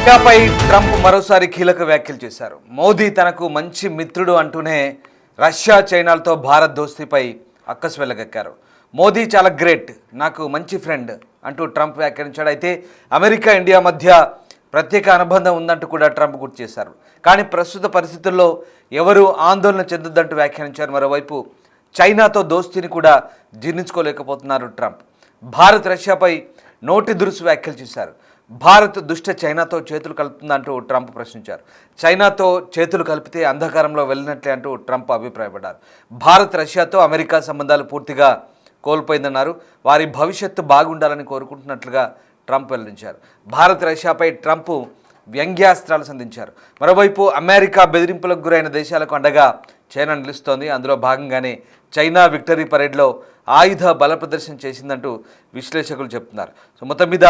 రష్యాపై Trump మరోసారి కీలక వ్యాఖ్యలు చేశారు. మోదీ తనకు మంచి మిత్రుడు అంటూనే రష్యా చైనాలతో భారత్ దోస్తీపై అక్కసు వెళ్లగక్కారు. మోదీ చాలా గ్రేట్, నాకు మంచి ఫ్రెండ్ అంటూ ట్రంప్ వ్యాఖ్యానించాడు. అయితే అమెరికా ఇండియా మధ్య ప్రత్యేక అనుబంధం ఉందంటూ కూడా ట్రంప్ గుర్తు చేశారు. కానీ ప్రస్తుత పరిస్థితుల్లో ఎవరూ ఆందోళన చెందొద్దంటూ వ్యాఖ్యానించారు. మరోవైపు చైనాతో దోస్తీని కూడా జీర్ణించుకోలేకపోతున్నారు ట్రంప్. భారత్ రష్యాపై నోటి దురుసు వ్యాఖ్యలు చేశారు. భారత్ దుష్ట చైనాతో చేతులు కలుపుతుందంటూ ట్రంప్ ప్రశ్నించారు. చైనాతో చేతులు కలిపితే అంధకారంలో వెళ్ళినట్లే అంటూ ట్రంప్ అభిప్రాయపడ్డారు. భారత్ రష్యాతో అమెరికా సంబంధాలు పూర్తిగా కోల్పోయిందన్నారు. వారి భవిష్యత్తు బాగుండాలని కోరుకుంటున్నట్లుగా ట్రంప్ వెల్లడించారు. భారత్ రష్యాపై ట్రంప్ వ్యంగ్యాస్త్రాలు సంధించారు. మరోవైపు అమెరికా బెదిరింపులకు గురైన దేశాలకు అండగా చైనా నిలుస్తోంది. అందులో భాగంగానే చైనా విక్టరీ పరేడ్లో ఆయుధ బల ప్రదర్శన చేసిందంటూ విశ్లేషకులు చెప్తున్నారు. సో మొత్తం మీద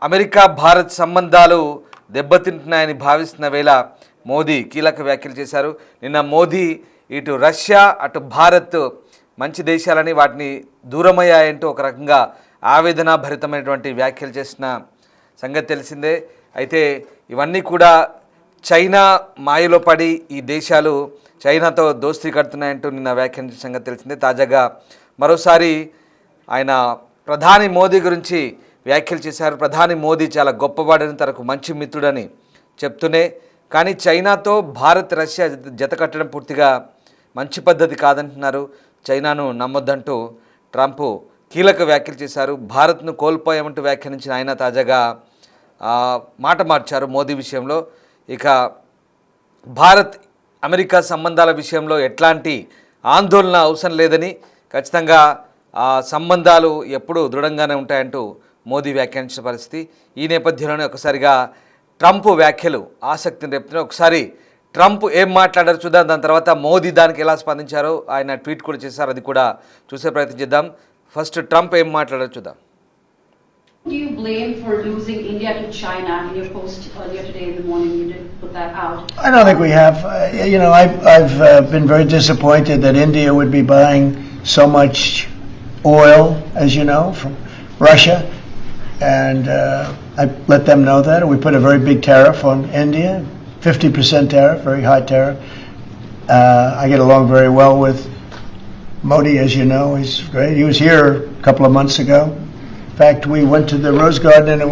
అమెరికా భారత్ సంబంధాలు దెబ్బతింటున్నాయని భావిస్తున్న వేళ మోదీ కీలక వ్యాఖ్యలు చేశారు. నిన్న మోదీ ఇటు రష్యా అటు భారత్ మంచి దేశాలని వాటిని దూరమయ్యాయంటూ ఒక రకంగా ఆవేదన భరితమైనటువంటి వ్యాఖ్యలు చేసిన సంగతి తెలిసిందే. అయితే ఇవన్నీ కూడా చైనా మాయలో పడి ఈ దేశాలు చైనాతో దోస్తీ కడుతున్నాయంటూ నిన్న వ్యాఖ్యానించిన సంగతి తెలిసిందే. తాజాగా మరోసారి ఆయన ప్రధాని మోదీ గురించి వ్యాఖ్యలు చేశారు. ప్రధాని మోదీ చాలా గొప్పవాడని, తనకు మంచి మిత్రుడని చెప్తూనే కానీ చైనాతో భారత్ రష్యా జత కట్టడం పూర్తిగా మంచి పద్ధతి కాదంటున్నారు. చైనాను నమ్మొద్దంటూ ట్రంప్ కీలక వ్యాఖ్యలు చేశారు. భారత్ను కోల్పోయామంటూ వ్యాఖ్యానించిన ఆయన తాజాగా మాట మార్చారు మోదీ విషయంలో. ఇక భారత్ అమెరికా సంబంధాల విషయంలో ఎట్లాంటి ఆందోళన అవసరం లేదని, ఖచ్చితంగా ఆ సంబంధాలు ఎప్పుడూ దృఢంగానే ఉంటాయంటూ మోదీ వ్యాఖ్యానించిన పరిస్థితి. ఈ నేపథ్యంలోనే ఒకసారిగా ట్రంప్ వ్యాఖ్యలు ఆసక్తిని రేపుతున్నాయి. ఒకసారి ట్రంప్ ఏం మాట్లాడారో చూద్దాం. దాని తర్వాత మోదీ దానికి ఎలా స్పందించారో ఆయన ట్వీట్ కూడా చేశారు, అది కూడా చూసే ప్రయత్నం చేద్దాం. ఫస్ట్ ట్రంప్ ఏం మాట్లాడారో చూద్దాం. Do you blame for losing India to China? In your post earlier today in the morning, you did put that out. I don't think we have. I've been very disappointed that India would be buying so much oil, as you know, from Russia, and I let them know that. We put a very big tariff on India, 50% tariff, very high tariff. I get along very well with Modi, as you know. He's great. He was here a couple of months ago. In fact, we went to the Rose Garden and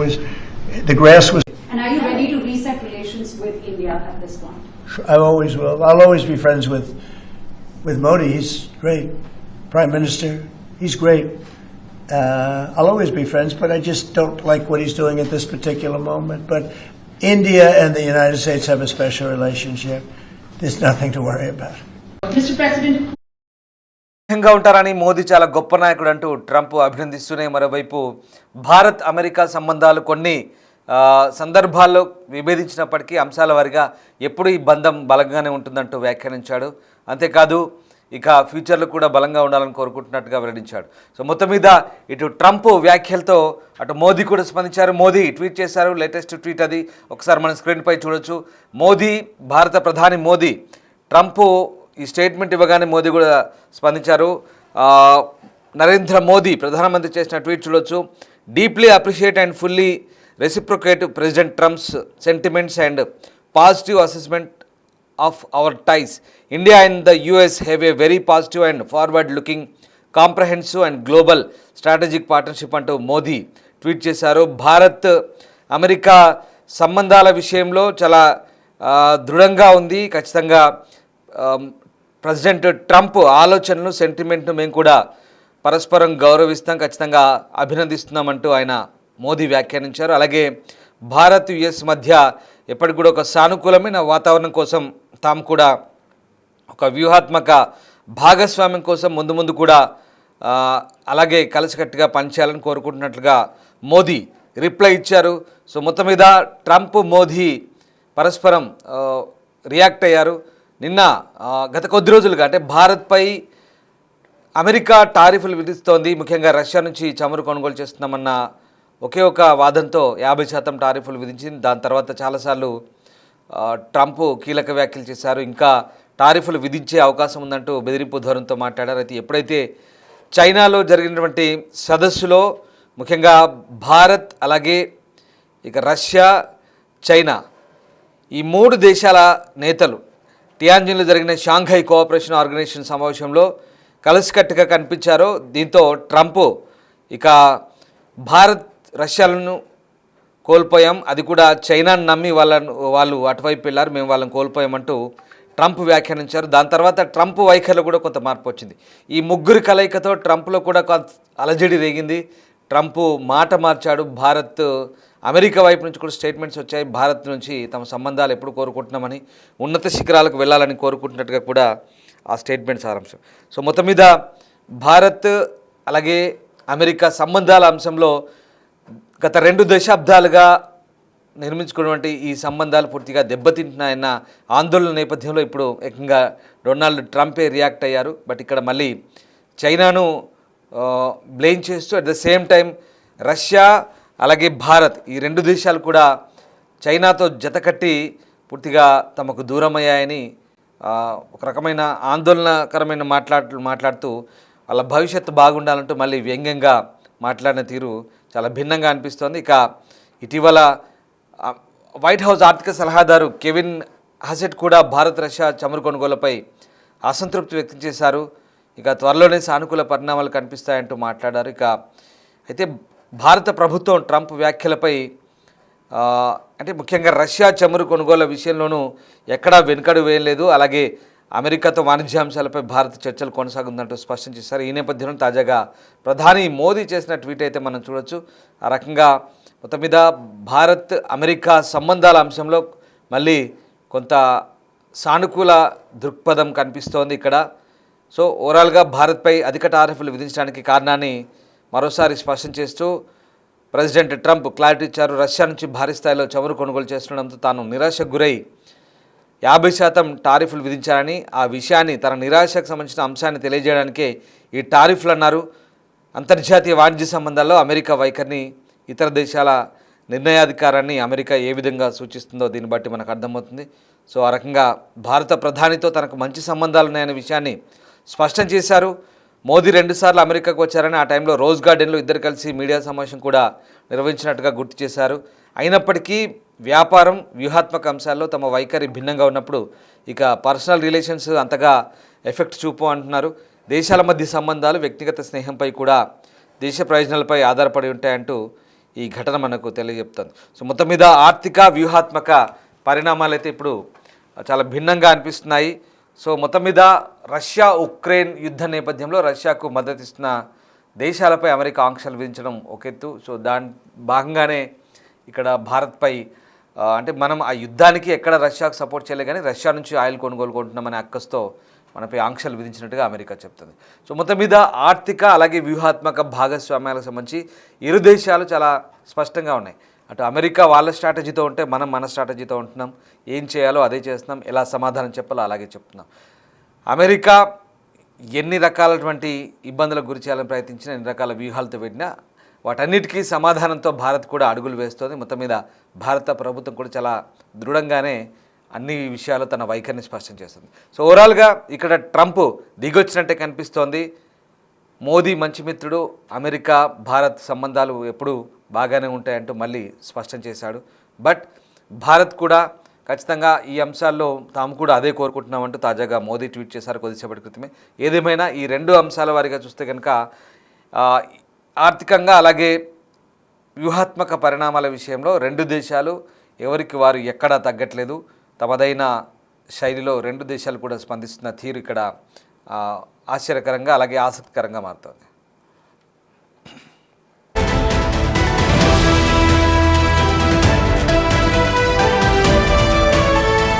the grass was... And are you ready to reset relations with India at this point? I always will. I'll always be friends with Modi. He's great. Prime Minister, he's great. I'll always be friends, but I just don't like what he's doing at this particular moment. But India and the United States have a special relationship. There's nothing to worry about. Mr. President, గా ఉంటారని మోదీ చాలా గొప్ప నాయకుడు అంటూ Trump అభినందిస్తూనే మరోవైపు Bharat America సంబంధాలు కొన్ని సందర్భాల్లో విభేదించినప్పటికీ అంశాల వారిగా ఎప్పుడు ఈ బంధం బలంగానే ఉంటుందంటూ వ్యాఖ్యానించాడు. అంతేకాదు ఇక ఫ్యూచర్లో కూడా బలంగా ఉండాలని కోరుకుంటున్నట్టుగా వెల్లడించాడు. సో మొత్తం మీద ఇటు ట్రంప్ వ్యాఖ్యలతో అటు మోదీ కూడా స్పందించారు. మోదీ ట్వీట్ చేశారు, లేటెస్ట్ ట్వీట్ అది ఒకసారి మన స్క్రీన్పై చూడొచ్చు. మోదీ, భారత ప్రధాని మోదీ ట్రంప్ ఈ స్టేట్మెంట్ ఇవ్వగానే మోదీ కూడా స్పందించారు. నరేంద్ర మోదీ ప్రధానమంత్రి చేసిన ట్వీట్ చూడొచ్చు. Deeply appreciate and fully reciprocate president Trump's sentiments and positive assessment of our ties. India and the US have a very positive and forward-looking, comprehensive and global strategic partnership అంటూ Modi tweet చేశారు. Bharat America సంబంధాల విషయంలో చాలా దృఢంగా ఉంది. ఖచ్చితంగా president Trump ఆలోచనలు, సెంటిమెంట్ను మేము కూడా పరస్పరం గౌరవిస్తాం, ఖచ్చితంగా అభినందిస్తున్నామంటూ ఆయన మోదీ వ్యాఖ్యానించారు. అలాగే భారత్ యుఎస్ మధ్య ఎప్పటికి కూడా ఒక సానుకూలమైన వాతావరణం కోసం తాము కూడా ఒక వ్యూహాత్మక భాగస్వామ్యం కోసం ముందు కూడా అలాగే కలిసికట్టుగా పనిచేయాలని కోరుకుంటున్నట్లుగా మోదీ రిప్లై ఇచ్చారు. సో మొత్తం మీద ట్రంప్ మోదీ పరస్పరం రియాక్ట్ అయ్యారు. నిన్న గత కొద్ది రోజులుగా అంటే భారత్పై అమెరికా టారిఫ్లు విధిస్తోంది, ముఖ్యంగా రష్యా నుంచి చమురు కొనుగోలు చేస్తున్నామన్న ఒకే ఒక వాదంతో 50% టారిఫ్లు విధించింది. దాని తర్వాత చాలాసార్లు ట్రంప్ కీలక వ్యాఖ్యలు చేశారు. ఇంకా టారిఫ్లు విధించే అవకాశం ఉందంటూ బెదిరింపు ధోరణితో మాట్లాడారు. అయితే ఎప్పుడైతే చైనాలో జరిగినటువంటి సదస్సులో ముఖ్యంగా భారత్ అలాగే ఇక రష్యా చైనా ఈ మూడు దేశాల నేతలు టియాన్జిన్లో జరిగిన షాంఘై కోఆపరేషన్ ఆర్గనైజేషన్ సమావేశంలో కలిసికట్టుగా కనిపించారు. దీంతో ట్రంప్ ఇక భారత్ రష్యాలను కోల్పోయాం, అది కూడా చైనాను నమ్మి వాళ్ళు అటువైపు వెళ్ళారు, మేము వాళ్ళని కోల్పోయామంటూ ట్రంప్ వ్యాఖ్యానించారు. దాని తర్వాత ట్రంప్ వైఖరిలో కూడా కొంత మార్పు వచ్చింది. ఈ ముగ్గురి కలయికతో ట్రంప్లో కూడా కొంత అలజడి రేగింది. ట్రంప్ మాట మార్చాడు. అమెరికా వైపు నుంచి కూడా స్టేట్మెంట్స్ వచ్చాయి. భారత్ నుంచి తమ సంబంధాలు ఎప్పుడు కోరుకుంటున్నామని, ఉన్నత శిఖరాలకు వెళ్ళాలని కోరుకుంటున్నట్టుగా కూడా ఆ స్టేట్మెంట్ సారాంశం. సో మొత్తం మీద భారత్ అలాగే అమెరికా సంబంధాల అంశంలో గత 2 దశాబ్దాలుగా నిర్మించుకున్నటువంటి ఈ సంబంధాలు పూర్తిగా దెబ్బతింటున్నాయన్న ఆందోళన నేపథ్యంలో ఇప్పుడు ఏకంగా డొనాల్డ్ ట్రంపే రియాక్ట్ అయ్యారు. బట్ ఇక్కడ మళ్ళీ చైనాను బ్లేమ్ చేస్తూ at the same time Russia అలాగే భారత్ ఈ 2 దేశాలు కూడా చైనాతో జతకట్టి పూర్తిగా తమకు దూరమయ్యాయని ఒక రకమైన ఆందోళనకరమైన మాట్లాడుతూ వాళ్ళ భవిష్యత్తు బాగుండాలంటూ మళ్ళీ వ్యంగ్యంగా మాట్లాడిన తీరు చాలా భిన్నంగా అనిపిస్తోంది. ఇక ఇటీవల వైట్ హౌస్ ఆర్థిక సలహాదారు కెవిన్ హసెట్ కూడా భారత్ రష్యా చమురు కొనుగోలుపై అసంతృప్తి వ్యక్తం చేశారు. ఇక త్వరలోనే సానుకూల పరిణామాలు కనిపిస్తాయంటూ మాట్లాడారు. అయితే భారత ప్రభుత్వం ట్రంప్ వ్యాఖ్యలపై అంటే ముఖ్యంగా రష్యా చమురు కొనుగోలు విషయంలోనూ ఎక్కడా వెనుకడు వేయలేదు. అలాగే అమెరికాతో వాణిజ్యాంశాలపై భారత్ చర్చలు కొనసాగుందంటూ స్పష్టం చేశారు. ఈ నేపథ్యంలో తాజాగా ప్రధాని మోదీ చేసిన ట్వీట్ అయితే మనం చూడొచ్చు. ఆ రకంగా మొత్తం మీద భారత్ అమెరికా సంబంధాల అంశంలో మళ్ళీ కొంత సానుకూల దృక్పథం కనిపిస్తోంది ఇక్కడ. సో ఓవరాల్గా భారత్పై అధిక టారిఫ్లు విధించడానికి కారణాన్ని మరోసారి స్పష్టం చేస్తూ ప్రెసిడెంట్ ట్రంప్ క్లారిటీ ఇచ్చారు. రష్యా నుంచి భారీ స్థాయిలో చమురు కొనుగోలు చేస్తుండడంతో తాను నిరాశకు గురై 50% టారిఫ్లు విధించారని, ఆ విషయాన్ని తన నిరాశకు సంబంధించిన అంశాన్ని తెలియజేయడానికే ఈ టారిఫ్లు అన్నారు. అంతర్జాతీయ వాణిజ్య సంబంధాల్లో అమెరికా వైఖరిని, ఇతర దేశాల నిర్ణయాధికారాన్ని అమెరికా ఏ విధంగా సూచిస్తుందో దీన్ని బట్టి మనకు అర్థమవుతుంది. సో ఆ రకంగా భారత ప్రధానితో తనకు మంచి సంబంధాలు ఉన్నాయనే విషయాన్ని స్పష్టం చేశారు. మోదీ 2 సార్లు అమెరికాకు వచ్చారని, ఆ టైంలో రోజ్ గార్డెన్లో ఇద్దరు కలిసి మీడియా సమావేశం కూడా నిర్వహించినట్టుగా గుర్తు చేశారు. అయినప్పటికీ వ్యాపారం, వ్యూహాత్మక అంశాల్లో తమ వైఖరి భిన్నంగా ఉన్నప్పుడు ఇక పర్సనల్ రిలేషన్స్ అంతగా ఎఫెక్ట్ చూపు అంటున్నారు. దేశాల మధ్య సంబంధాలు వ్యక్తిగత స్నేహంపై కూడా దేశ ప్రయోజనాలపై ఆధారపడి ఉంటాయంటూ ఈ ఘటన మనకు తెలియజెప్తుంది. సో మొత్తం మీద ఆర్థిక వ్యూహాత్మక పరిణామాలు అయితే ఇప్పుడు చాలా భిన్నంగా అనిపిస్తున్నాయి. సో మొత్తం మీద రష్యా ఉక్రెయిన్ యుద్ధ నేపథ్యంలో రష్యాకు మద్దతిస్తున్న దేశాలపై అమెరికా ఆంక్షలు విధించడం ఒక ఎత్తు. సో దాని భాగంగానే ఇక్కడ భారత్పై అంటే మనం ఆ యుద్ధానికి ఎక్కడ రష్యాకు సపోర్ట్ చేయలే కానీ రష్యా నుంచి ఆయిల్ కొనుగోలు కొంటున్నామనే అక్కస్తో మనపై ఆంక్షలు విధించినట్టుగా అమెరికా చెప్తుంది. సో మొత్తం మీద ఆర్థిక అలాగే వ్యూహాత్మక భాగస్వామ్యాలకు సంబంధించి ఇరు దేశాలు చాలా స్పష్టంగా ఉన్నాయి. అటు అమెరికా వాళ్ళ స్ట్రాటజీతో ఉంటే మనం మన స్ట్రాటజీతో ఉంటున్నాం. ఏం చేయాలో అదే చేస్తున్నాం, ఎలా సమాధానం చెప్పాలో అలాగే చెప్తున్నాం. అమెరికా ఎన్ని రకాలటువంటి ఇబ్బందులకు గురి చేయాలని ప్రయత్నించినా, ఎన్ని రకాల వ్యూహాలతో పెట్టినా వాటన్నిటికీ సమాధానంతో భారత్ కూడా అడుగులు వేస్తుంది. మొత్తం మీద భారత ప్రభుత్వం కూడా చాలా దృఢంగానే అన్ని విషయాలు తన వైఖరిని స్పష్టం చేస్తుంది. సో ఓవరాల్గా ఇక్కడ ట్రంప్ దిగొచ్చినట్టే కనిపిస్తోంది. మోదీ మంచి మిత్రుడు, అమెరికా భారత్ సంబంధాలు ఎప్పుడూ బాగానే ఉంటాయంటూ మళ్ళీ స్పష్టం చేశాడు. బట్ భారత్ కూడా ఖచ్చితంగా ఈ అంశాల్లో తాము కూడా అదే కోరుకుంటున్నామంటూ తాజాగా మోదీ ట్వీట్ చేశారు కొద్దిసేపటి క్రితమే. ఏదేమైనా ఈ 2 అంశాల వారిగా చూస్తే కనుక ఆర్థికంగా అలాగే వ్యూహాత్మక పరిణామాల విషయంలో 2 దేశాలు ఎవరికి వారు ఎక్కడా తగ్గట్లేదు. తమదైన శైలిలో 2 దేశాలు కూడా స్పందిస్తున్న తీరు ఇక్కడ ఆశ్చర్యకరంగా అలాగే ఆసక్తికరంగా మారుతోంది.